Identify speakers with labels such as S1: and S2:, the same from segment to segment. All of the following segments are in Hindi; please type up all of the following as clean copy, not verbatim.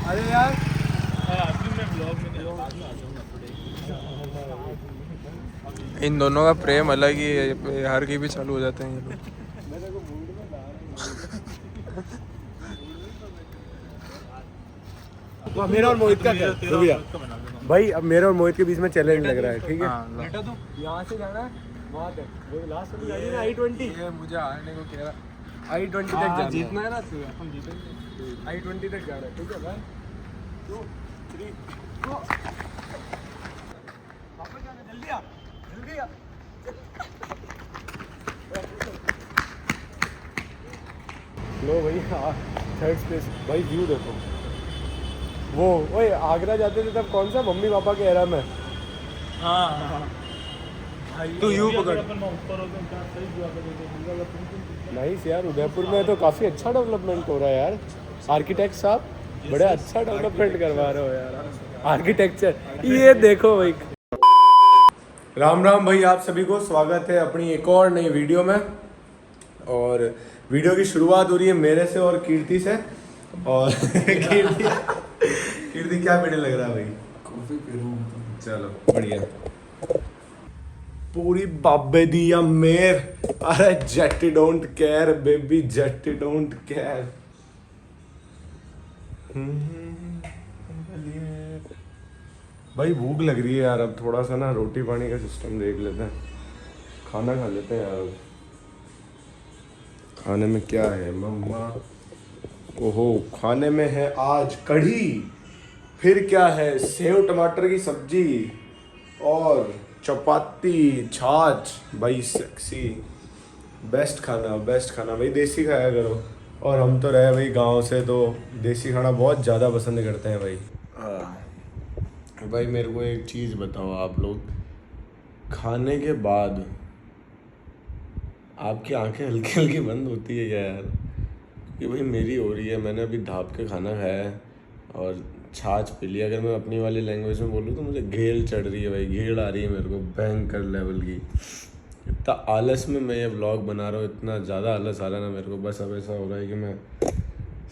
S1: अरे यार इन दोनों का प्रेम अलग ही है, हर की भी चालू हो जाते हैं ये लोग।
S2: मेरा और मोहित का क्या भाई, अब मेरा और मोहित के बीच में चैलेंज लग रहा है, ठीक है? यहाँ से जाना है वहाँ तक, वो लास्ट वाली गाड़ी ना I-20,
S1: ये मुझे हारने को कह रहा।
S2: I-20 तक जाना,
S1: जीतना है ना, अपन जीतेंगे।
S2: I-20 तक जाना है, ठीक है भाई? 2 3 गो। वापस जाना, जल्दी आ, जल्दी आ। लो भाई, थर्ड स्पेस भाई, व्यू देखो। वो ओए आगरा जाते थे तब कौन सा मम्मी पापा के एरा में?
S1: हाँ तू यू पकड़।
S2: नाइस यार, उदयपुर में तो काफ़ी अच्छा डेवलपमेंट हो रहा है यार। आर्किटेक्ट साहब बड़े अच्छा डेवलपमेंट करवा रहे हो यार, आर्किटेक्चर। ये देखो भाई। राम राम भाई, आप सभी को स्वागत है अपनी एक और नई वीडियो में। और वीडियो की शुरुआत हो रही है मेरे से और कीर्ति से। और कीर्ति क्या पीने लग रहा है भाई?
S1: कॉफी पी रहा हूँ।
S2: चलो बढ़िया। पूरी बाबे दिया मेर। अरे jetty don't care baby, jetty don't care. भाई भूख लग रही है यार, अब थोड़ा सा ना रोटी पानी का सिस्टम देख लेते हैं, खाना खा लेते हैं यार। खाने में क्या है मम्मा? ओहो, खाने में है आज कढ़ी, फिर क्या है, सेव टमाटर की सब्जी और चपाती छाछ। भाई सेक्सी, बेस्ट खाना, बेस्ट खाना भाई। देसी खाया करो। और हम तो रहे भाई गांव से, तो देसी खाना बहुत ज़्यादा पसंद करते हैं भाई। भाई मेरे को एक चीज़ बताओ, आप लोग खाने के बाद आपकी आंखें हल्की हल्की बंद होती है क्या यार? कि भाई मेरी हो रही है। मैंने अभी ढाब के खाना खाया है और छाछ पी लिया। अगर मैं अपनी वाली लैंग्वेज में बोलूँ तो मुझे घेल चढ़ रही है भाई, घेल आ रही है मेरे को भयंकर लेवल की। इतना आलस में मैं ये व्लॉग बना रहा हूँ, इतना ज़्यादा आलस आ रहा है ना मेरे को। बस अब ऐसा हो रहा है कि मैं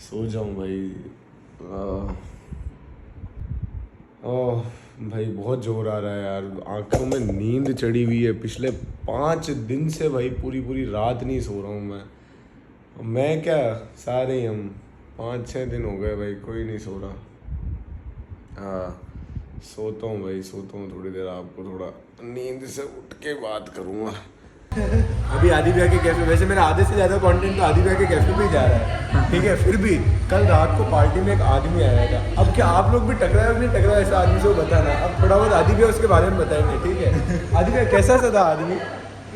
S2: सो जाऊँ भाई। ओह भाई बहुत जोर आ रहा है यार, आंखों में नींद चढ़ी हुई है। पिछले 5 दिन से भाई पूरी पूरी रात नहीं सो रहा हूँ मैं क्या, सारे ही हम 5-6 दिन हो गए भाई, कोई नहीं सो रहा। हाँ सोता हूँ भाई, सोता हूँ थोड़ी देर, आपको थोड़ा नींद से उठ के बात करूँगा। अभी आदि भैया के कैफे, वैसे मेरा आधे से ज़्यादा कंटेंट तो आदि भैया के कैफे पे ही जा रहा है, ठीक है? फिर भी कल रात को पार्टी में एक आदमी आया था। अब क्या आप लोग भी टकराए नहीं टकराए ऐसा आदमी से बताना। अब थोड़ा बहुत आदि भैया उसके बारे में बताएंगे, ठीक है? आदि भैया कैसा सा था आदमी?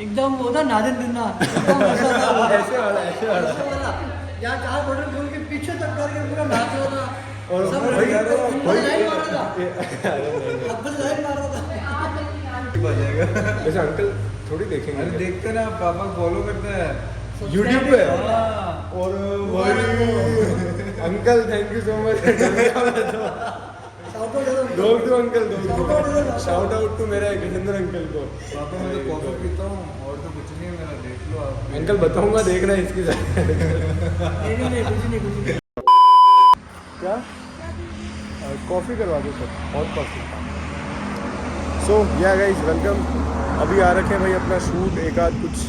S3: एकदम वो था नादिन दिन्ना, एकदम ऐसा था।
S2: ऐसे वाला
S3: यहाँ 4 बोतल खोल के पीछे तक करके पूरा नाच वाला।
S2: और
S3: सब
S2: भाई
S3: लाइन मार रहा था, अब्बल लाइन मार रहा था।
S2: वैसे अंकल थोड़ी देखेंगे।
S1: अरे देखते ना, पापा फॉलो करते हैं
S2: यूट्यूब पे। और भाई uncle thank you so much. Dog to uncle, shout out to मेरा गजेंद्र अंकल को।
S1: पापा मैं तो कॉफी पीता हूँ और तो कुछ नहीं है मेरा, देख लो आप।
S2: अंकल बताऊंगा, देखना इसकी
S3: नहीं कुछ नहीं।
S2: क्या कॉफ़ी करवा दो सर, हॉट कॉफ़ी। सो या गाइस वेलकम। अभी आ रखे हैं भाई अपना शूट, एक आध कुछ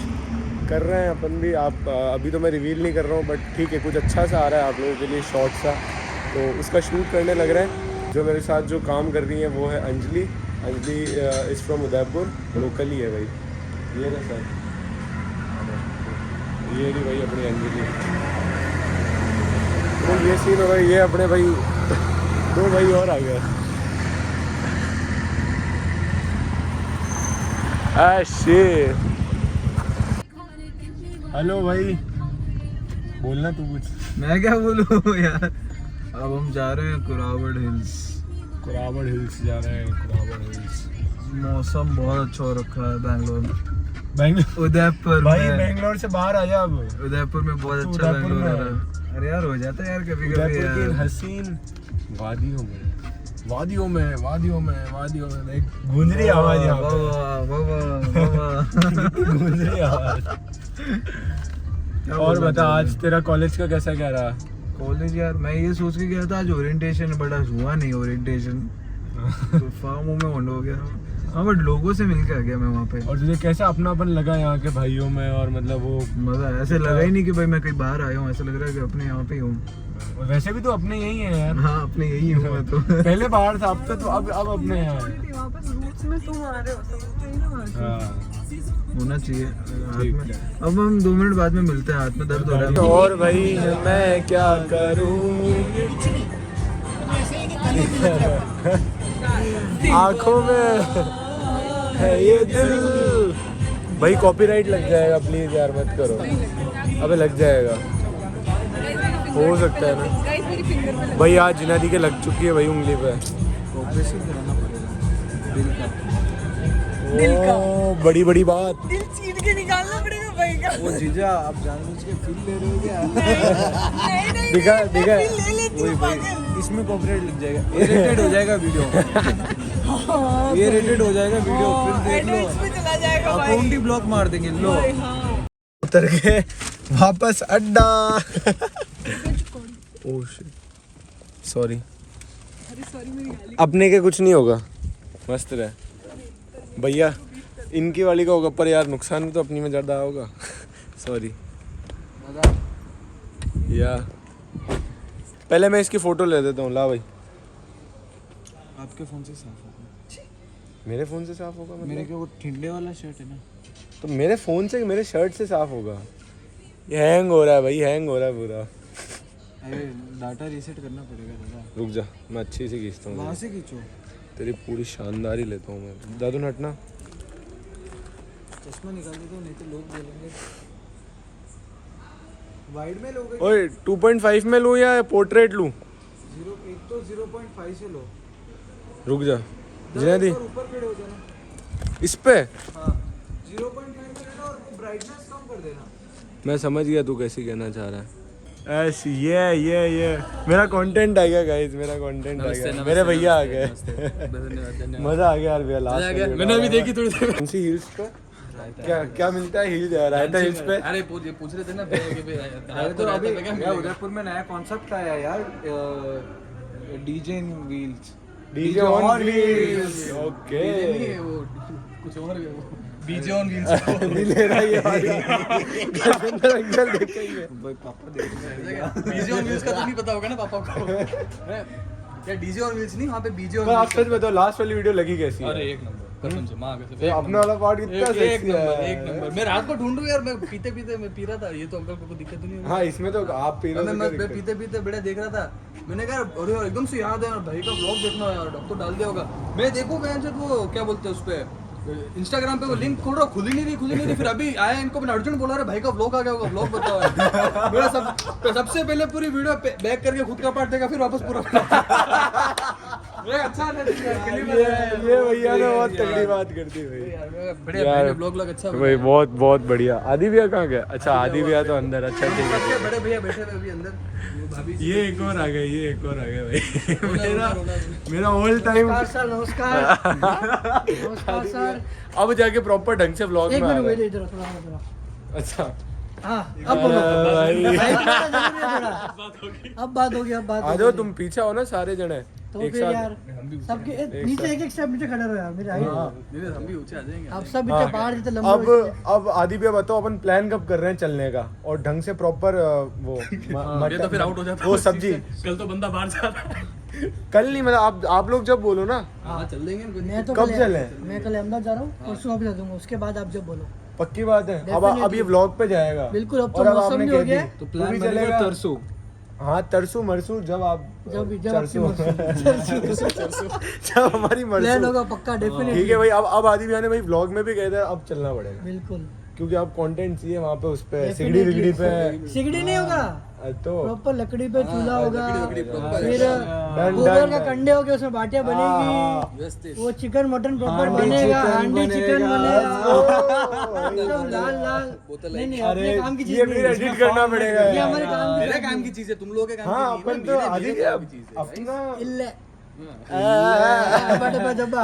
S2: कर रहे हैं अपन भी। आप अभी तो मैं रिवील नहीं कर रहा हूँ, बट ठीक है कुछ अच्छा सा आ रहा है आप लोगों के लिए, शॉर्ट सा, तो उसका शूट करने लग रहे हैं। जो मेरे साथ जो काम कर रही है वो है Anjali. Anjali is from Udaipur, local ही है भाई। ये ना सर, ये नहीं भाई अपनी अंजलि। तो ये सीन हो भाई, ये अपने भाई 2 भाई और आ गए। हेलो भाई, बोलना तू कुछ।
S1: मैं क्या बोलूँ यार। अब हम जा रहे हैं कुरावड़ हिल्स।
S2: कुरावड़ हिल्स जा रहे हैं, कुरावड़ हिल्स।
S1: मौसम बहुत अच्छा हो रखा है
S2: बेंगलोर,
S1: उदयपुर
S2: भाई
S1: में।
S2: बेंगलोर से बाहर आ जा अब।
S1: उदयपुर में बहुत अच्छा
S2: उदयपुर
S1: बेंगलोर
S2: में
S1: हो रहा है। अरे यार हो जाता है यार कभी कभी
S2: उदयपुर की
S1: यार।
S2: हसीन वादियों में, वादियों में, वादियों में, वादियों में एक गूंज रही आवाज यहाँ पे। गूंज रही आवाज। और बता आज तेरा कॉलेज का कैसा क्या रहा?
S3: कॉलेज यार मैं ये सोच के गया था आज ओरिएंटेशन, बड़ा हुआ नहीं ओरिएंटेशन। तो फार्म में ऑन हो गया। हाँ बट लोगों से मिल के आ गया मैं वहाँ पे।
S2: और तुझे कैसा अपनापन लगा यहाँ के भाइयों में? और मतलब वो
S3: मजा ऐसे लगा ही नहीं कि भाई मैं कहीं बाहर आया हूँ, ऐसा लग रहा है कि अपने यहाँ पे ही हूँ।
S2: वैसे भी तो अपने यही है यार।
S3: हाँ अपने यही हूँ मैं तो।
S2: पहले बाहर था, अब तो अब अपने यहाँ है।
S4: वापस रूट्स में तुम आ रहे हो, समझते ही ना बात।
S2: हाँ
S3: होना चाहिए हाथ में। अब हम 2 मिनट बाद में मिलते हैं, हाथ में दर्द हो रहा है।
S2: और भाई मैं क्या करूँ, आंखों में है ये दिल। भाई कॉपीराइट लग जाएगा, प्लीज यार मत करो। अबे लग जाएगा, हो सकता है ना भाई। आज जिनादी के लग चुकी है भाई उंगली पे।
S3: ऑपरेशन कराना पड़ेगा दिल का।
S2: ओ बड़ी बड़ी बात।
S4: दिल चीर के निकालना पड़ेगा भाई का।
S3: वो जीजा आप जानबूझ के फील ले रहे हो क्या?
S4: नहीं नहीं
S2: दिखा
S4: मैं
S2: दिखा
S4: feel ले लेती हूँ पागल।
S3: इसमें कॉपीराइट लग जाएगा, ये रेटेड हो जाएगा वीडियो। ये रेटेड हो जाएगा वीडियो, फिर देख लो
S4: एडिट्स में चला जाएगा भाई।
S3: अकाउंट ही ब्लॉक मार देंगे। लो
S4: हाँ।
S2: उतर गए वापस अड्डा। Oh shit sorry.
S4: अरे सॉरी मेरी गाली।
S2: अपने के कुछ नहीं होगा, मस्त रहे भैया। इनकी वाली का होगा, पर यार नुकसान भी तो अपनी में ज़्यादा होगा। सॉरी या पहले मैं इसकी फ़ोटो ले देता हूँ। ला भाई,
S3: आपके फोन से साफ होगा।
S2: मेरे फ़ोन से साफ़ होगा?
S3: मेरे
S2: मतलब
S3: के वो ठिंडे वाला शर्ट है ना।
S2: तो मेरे फ़ोन से मेरे शर्ट से साफ़ होगा? ये हैंग हो रहा है भाई, हैंग हो रहा है पूरा।
S3: अरे डाटा रीसेट करना पड़ेगा दादा।
S2: रुक जा, मैं अच्छी से खींचता हूँ।
S3: वहाँ से खींचो।
S2: तेरी पूरी शानदारी लेता हूँ मैं। दादू हटना।
S3: चश्मा निकाल दो नहीं तो लोग बोलेंगे। वाइड में लोगे?
S2: ओए 2.5 में लूँ या पोर्ट्रेट लूँ?
S3: एक तो 0.5 से लो।
S2: रुक जा जिनादी,
S3: ऊपर खड़े हो जाना।
S2: इस पे
S3: हाँ 0.5 में लेना और ब्राइटनेस कम कर देना।
S2: मैं समझ गया तू कैसी कहना चाह रहा है। ऐसी ये मेरा कंटेंट आ गया गाइस, मेरा कंटेंट आ गया। मेरे भैया आ गए। मजा आ गया यार भैया। लास्ट
S3: मैंने अभी देखी थोड़ी देर।
S2: कौन सी हिल्स पे क्या मिलता है? हिल रायता हिल्स पे।
S5: अरे पूछ रहे थे ना
S3: अरे तो अभी यार उदयपुर में नया कॉन्सेप्ट आया यार, DJ in wheels.
S2: DJ on wheels. Okay
S5: कुछ और बीजे ऑन व्हील्स
S2: नहीं ले रहा ये वाली। धर्मेंद्र अंकल देख के ये
S3: भाई पापा देख रहे हैं।
S5: बीजे ऑन व्हील्स का तो नहीं पता होगा ना पापा को। क्या डीजे ऑन व्हील्स नहीं, वहाँ पे बीजे ऑन
S2: पर आप सच बताओ लास्ट वाली वीडियो लगी कैसी है?
S5: अरे एक नंबर कसम से माँ कसम
S2: ये अपना वाला पार्ट कितना
S5: एक
S2: सेक्सी
S5: नंबर
S2: है।
S5: एक नंबर। मैं रात को ढूंढूं यार, मैं पीते पीते मैं पी रहा था। ये तो अंकल को दिक्कत तो नहीं होगी?
S2: हाँ इसमें तो आप पी रहे हो तो क्या
S5: मैं
S2: दिक्कत?
S5: पीते पीते बड़ा देख रहा था। मैंने कहा अरे यार एकदम से याद है यार, भाई का ब्लॉग देखना यार, डॉक्टर तो डाल दिया होगा। मैं देखूं मैं वो क्या बोलते हैं उस पे इंस्टाग्राम पे वो लिंक खोल रहा, खुल ही नहीं रही। फिर अभी आया इनको, मैंने अर्जुन बोला रहा भाई का ब्लॉग आ गया होगा, ब्लॉग बताओ यार। मेरा सबसे पहले पूरी वीडियो बैक करके खुद का पार्ट देखा, फिर वापस पूरा अच्छा
S2: ये भैया ने बहुत तगड़ी बात कर दी भाई।
S5: बढ़िया ब्लॉग अच्छा
S2: भाई बहुत बढ़िया। आदि भैया कहाँ गया? अच्छा आदि भैया तो अंदर। अच्छा ठीक है।
S5: बड़े भैया बैठे हुए अभी अंदर, भाभी
S2: ये एक और आ गया भाई। मेरा ऑल टाइम।
S4: सर नमस्कार। नमस्कार सर।
S2: अब जाके प्रॉपर ढंग से व्लॉग
S4: एक
S2: में आ
S4: मिनट
S2: रहा
S4: वेट
S2: है।
S4: इधर थोड़ा।
S2: अच्छा
S4: हाँ अब बोलो
S2: भाई
S4: भाई अब बात होगी अब बात
S2: आ जाओ, तुम पीछे हो ना सारे जने
S4: तो
S2: एक
S4: फिर
S2: साथ।
S4: यार सबके नीचे एक स्टेप नीचे खड़े रहो यार, मेरे हाइट
S5: हम भी ऊंचे आ जाएंगे।
S4: आप सब नीचे पहाड़ जितने लंबे
S2: अब आदि भैया बताओ अपन प्लान कब कर रहे हैं चलने का, और ढंग से प्रॉपर वो
S5: ये तो फिर आउट हो जाता
S2: वो सब्जी
S5: कल तो बंदा बाहर जा रहा है।
S2: कल नहीं, मतलब आप लोग जब बोलो ना।
S5: हाँ चल देंगे
S4: मैं तो
S2: कब चले?
S4: मैं कल अहमदाबाद जा रहा हूँ, परसों वापस आ जाऊंगा, उसके बाद आप जब बोलो।
S2: पक्की बात है। अब ये व्लॉग पे जाएगा
S4: बिल्कुल, अब तो
S2: और
S4: मौसम
S2: आपने
S4: भी हो
S2: कह दी,
S4: गया।
S3: तो
S2: तू
S3: प्लान
S2: भी
S3: बनेगा
S2: चलेगा
S3: तरसू।
S2: हाँ तरसू मरसू जब आप
S4: जब आपकी
S2: चरसू जब हमारी
S4: प्लान
S2: मरसू।
S4: होगा पक्का डेफिनेटली।
S2: ठीक है भाई। अब आदि भैया ने भाई व्लॉग में भी कह दिया अब चलना पड़ेगा,
S4: बिल्कुल
S2: क्योंकि आप कंटेंट चाहिए वहाँ पे, उस पे
S4: Definitely।
S2: सिगड़ी विगड़ी पे।
S4: सिगड़ी नहीं होगा,
S2: तो
S4: प्रॉपर लकड़ी पे चूल्हा होगा,
S5: लकड़ी proper।
S4: फिर
S2: डन,
S4: गोबर
S2: डन,
S4: का
S2: डन।
S4: कंडे होके उसमें बाटियां बनेगी,
S5: व्यवस्थित।
S4: वो चिकन मटन प्रॉपर
S2: हांडी
S4: बनेगा,
S2: चिकन
S4: हांडी चिकन
S2: बनेगा।
S4: बनेगा एकदम लाल लाल। नहीं नहीं अपने
S2: अरे
S4: काम की चीज
S2: ये
S4: नहीं
S2: फिर
S4: है।
S2: एडिट करना पड़ेगा
S4: ये
S2: यार।
S4: हमारे काम की
S5: मेरे
S4: चीज
S5: काम की चीज है, तुम लोगों के काम
S2: हाँ
S5: की
S2: अपन
S5: नहीं
S2: तो
S5: है,
S2: आदि
S5: मेरे
S2: भैया
S5: काम की चीज है भाई।
S2: अपना
S4: इल्ले बड़े जब्बा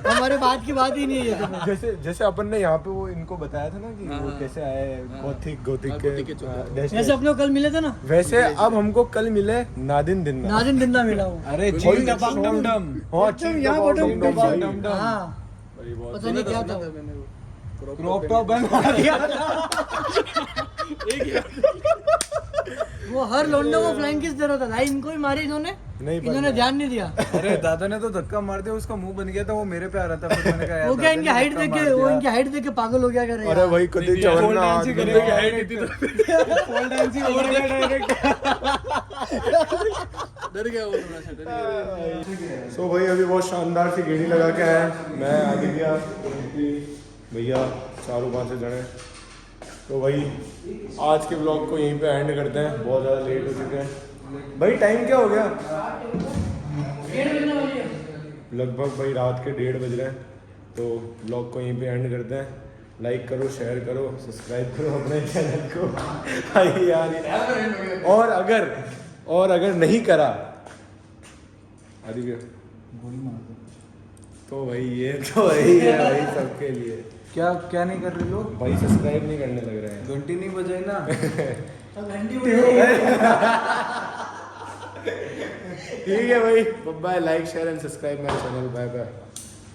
S4: हमारे बात की बात ही नहीं है ये तो।
S2: जैसे जैसे अपन ने यहाँ पे वो इनको बताया था ना कि वो कैसे आए गोथिक के
S4: जैसे अपने को कल मिले थे ना,
S2: वैसे अब हमको कल मिले नादिन दिन
S4: नाजिन जिंदा मिला हूँ।
S3: अरे चीन टपाक डम डम।
S2: हाँ
S4: एकदम यहाँ बॉटम
S2: डम
S3: डम।
S4: हाँ पता नहीं क्या था।
S3: क्रॉप टॉप बनवा दिया
S4: वो हर लोंडे को फ्लाइंग किस दे रहा था भाई, इनको ही मारे इन्होंने,
S2: नहीं पता।
S4: इन्होंने ध्यान नहीं दिया।
S3: अरे दादा ने तो धक्का मार दिया, उसका मुंह बन गया था, वो मेरे पे आ रहा था। फिर मैंने कहा यार
S4: वो क्या
S3: दादा
S4: इनकी
S3: ने
S4: हाइट
S3: धक्का
S4: देख
S3: मार
S4: के, वो
S3: दिया।
S4: इनकी हाइट देख के पागल हो गया करे।
S2: अरे भाई कभी चवन्ना
S3: डांस ही
S2: आदमी
S3: करेगा,
S2: है।
S3: हाइट इतनी तो पोल डांस ही हो गया डायरेक्ट।
S5: डर गया वो थोड़ा सा, डर गया।
S2: सो भाई अभी बहुत शानदार सी गेड़ी लगा के आए हैं। मैं आगे गया, भैया चारों पाँच जने। तो भाई आज के ब्लॉग को यहीं पे एंड करते हैं, बहुत ज़्यादा लेट हो चुके हैं। भाई टाइम क्या हो गया? लगभग भाई रात के 1:30 बज रहे हैं। तो ब्लॉग को यहीं पे एंड करते हैं। लाइक करो, शेयर करो, सब्सक्राइब करो अपने चैनल को। भाई यार, और अगर नहीं करा आदि भैया तो भाई ये तो वही है भाई सबके लिए।
S3: क्या क्या नहीं कर रहे लोग?
S2: भाई सब्सक्राइब नहीं करने लग रहे हैं।
S3: घंटी नहीं बजाई ना।
S2: ठीक है भाई, bye. Like share and subscribe my channel. Bye bye.